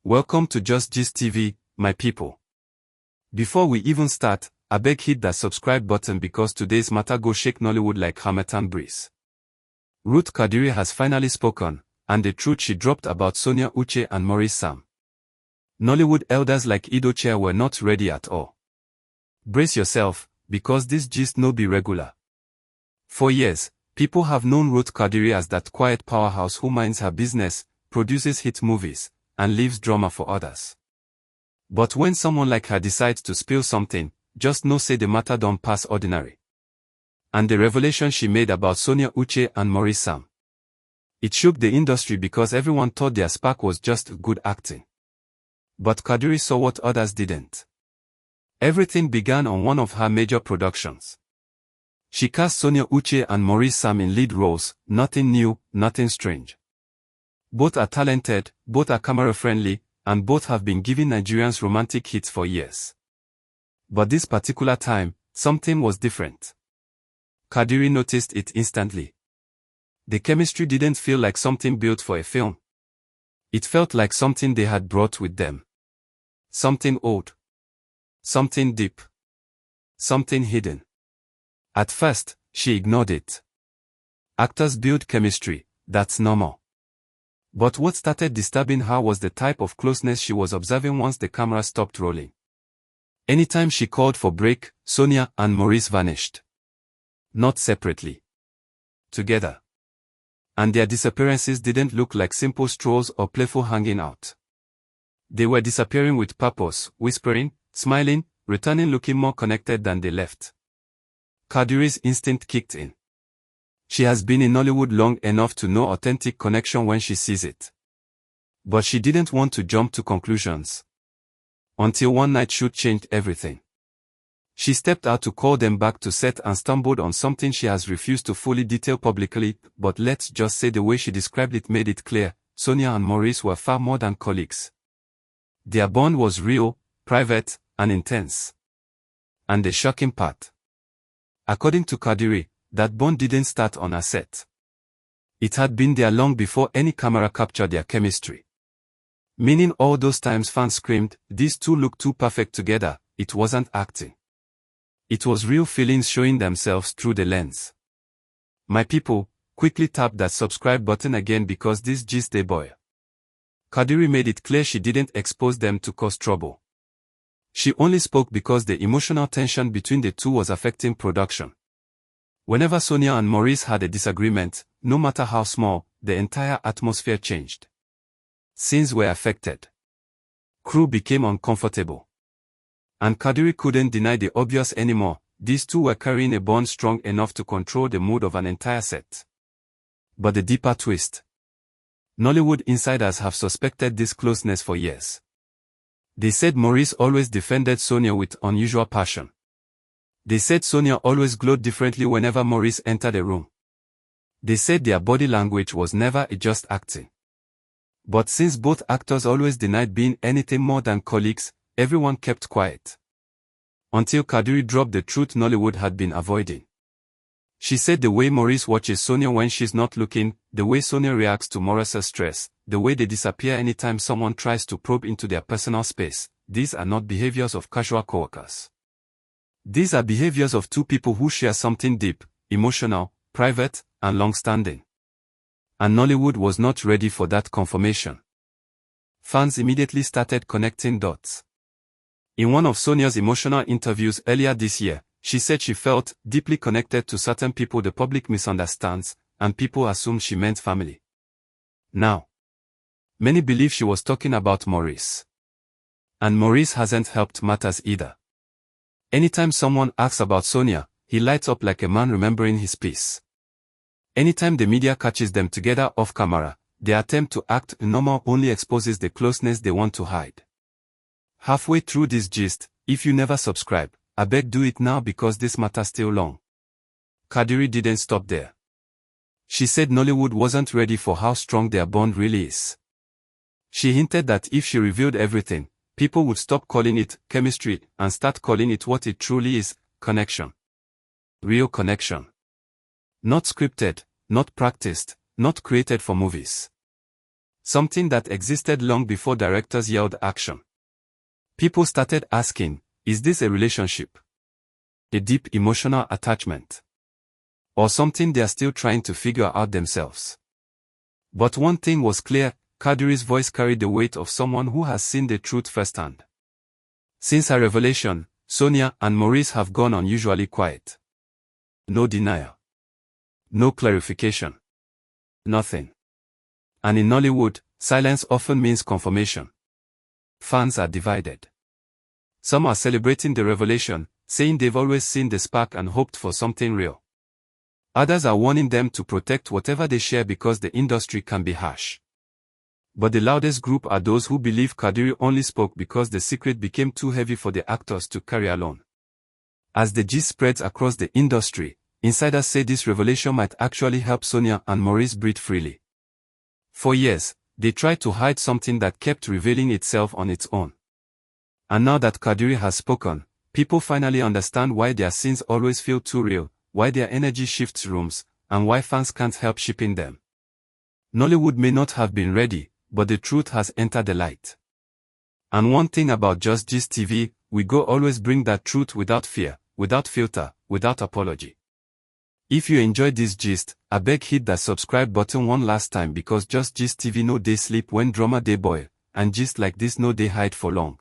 Welcome to Just Gist TV, my people. Before we even start, abeg hit that subscribe button because today's matter go shake Nollywood like Harmattan breeze. Ruth Kadiri has finally spoken, and the truth she dropped about Sonia Uche and Maurice Sam. Nollywood elders like Idochia were not ready at all. Brace yourself, because this gist no be regular. For years, people have known Ruth Kadiri as that quiet powerhouse who minds her business, produces hit movies, and leaves drama for others. But when someone like her decides to spill something, just know say the matter don't pass ordinary. And the revelation she made about Sonia Uche and Maurice Sam. It shook the industry because everyone thought their spark was just good acting. But Kadiri saw what others didn't. Everything began on one of her major productions. She cast Sonia Uche and Maurice Sam in lead roles, nothing new, nothing strange. Both are talented, both are camera-friendly, and both have been giving Nigerians romantic hits for years. But this particular time, something was different. Kadiri noticed it instantly. The chemistry didn't feel like something built for a film. It felt like something they had brought with them. Something old. Something deep. Something hidden. At first, she ignored it. Actors build chemistry, that's normal. But what started disturbing her was the type of closeness she was observing once the camera stopped rolling. Anytime she called for break, Sonia and Maurice vanished. Not separately. Together. And their disappearances didn't look like simple strolls or playful hanging out. They were disappearing with purpose, whispering, smiling, returning looking more connected than they left. Kadiri's instinct kicked in. She has been in Nollywood long enough to know authentic connection when she sees it. But she didn't want to jump to conclusions. Until one night shoot changed everything. She stepped out to call them back to set and stumbled on something she has refused to fully detail publicly, but let's just say the way she described it made it clear, Sonia and Maurice were far more than colleagues. Their bond was real, private, and intense. And the shocking part. According to Kadiri, that bond didn't start on a set. It had been there long before any camera captured their chemistry. Meaning all those times fans screamed, these two look too perfect together, it wasn't acting. It was real feelings showing themselves through the lens. My people, quickly tap that subscribe button again because this gist dey boil. Kadiri made it clear she didn't expose them to cause trouble. She only spoke because the emotional tension between the two was affecting production. Whenever Sonia and Maurice had a disagreement, no matter how small, the entire atmosphere changed. Scenes were affected. Crew became uncomfortable. And Kadiri couldn't deny the obvious anymore, these two were carrying a bond strong enough to control the mood of an entire set. But the deeper twist. Nollywood insiders have suspected this closeness for years. They said Maurice always defended Sonia with unusual passion. They said Sonia always glowed differently whenever Maurice entered a room. They said their body language was never just acting. But since both actors always denied being anything more than colleagues, everyone kept quiet. Until Kadiri dropped the truth Nollywood had been avoiding. She said the way Maurice watches Sonia when she's not looking, the way Sonia reacts to Maurice's stress, the way they disappear anytime someone tries to probe into their personal space, these are not behaviors of casual coworkers. These are behaviors of two people who share something deep, emotional, private, and long-standing. And Nollywood was not ready for that confirmation. Fans immediately started connecting dots. In one of Sonia's emotional interviews earlier this year, she said she felt deeply connected to certain people the public misunderstands, and people assumed she meant family. Now, many believe she was talking about Maurice. And Maurice hasn't helped matters either. Anytime someone asks about Sonia, he lights up like a man remembering his piece. Anytime the media catches them together off camera, their attempt to act normal only exposes the closeness they want to hide. Halfway through this gist, if you never subscribe, abeg do it now because this matter's still long. Kadiri didn't stop there. She said Nollywood wasn't ready for how strong their bond really is. She hinted that if she revealed everything, people would stop calling it chemistry and start calling it what it truly is, connection. Real connection. Not scripted, not practiced, not created for movies. something that existed long before directors yelled action. People started asking, is this a relationship? A deep emotional attachment? Or something they are still trying to figure out themselves? But one thing was clear, Kadiri's voice carried the weight of someone who has seen the truth firsthand. Since her revelation, Sonia and Maurice have gone unusually quiet. No denial. No clarification. Nothing. And in Nollywood, silence often means confirmation. Fans are divided. Some are celebrating the revelation, saying they've always seen the spark and hoped for something real. Others are warning them to protect whatever they share because the industry can be harsh. But the loudest group are those who believe Kadiri only spoke because the secret became too heavy for the actors to carry alone. As the gist spreads across the industry, insiders say this revelation might actually help Sonia and Maurice breathe freely. For years, they tried to hide something that kept revealing itself on its own. And now that Kadiri has spoken, people finally understand why their scenes always feel too real, why their energy shifts rooms, and why fans can't help shipping them. Nollywood may not have been ready, but the truth has entered the light. And one thing about Just Gist TV, we go always bring that truth without fear, without filter, without apology. If you enjoyed this gist, abeg hit that subscribe button one last time because Just Gist TV no dey sleep when drama dey boil, and gist like this no dey hide for long.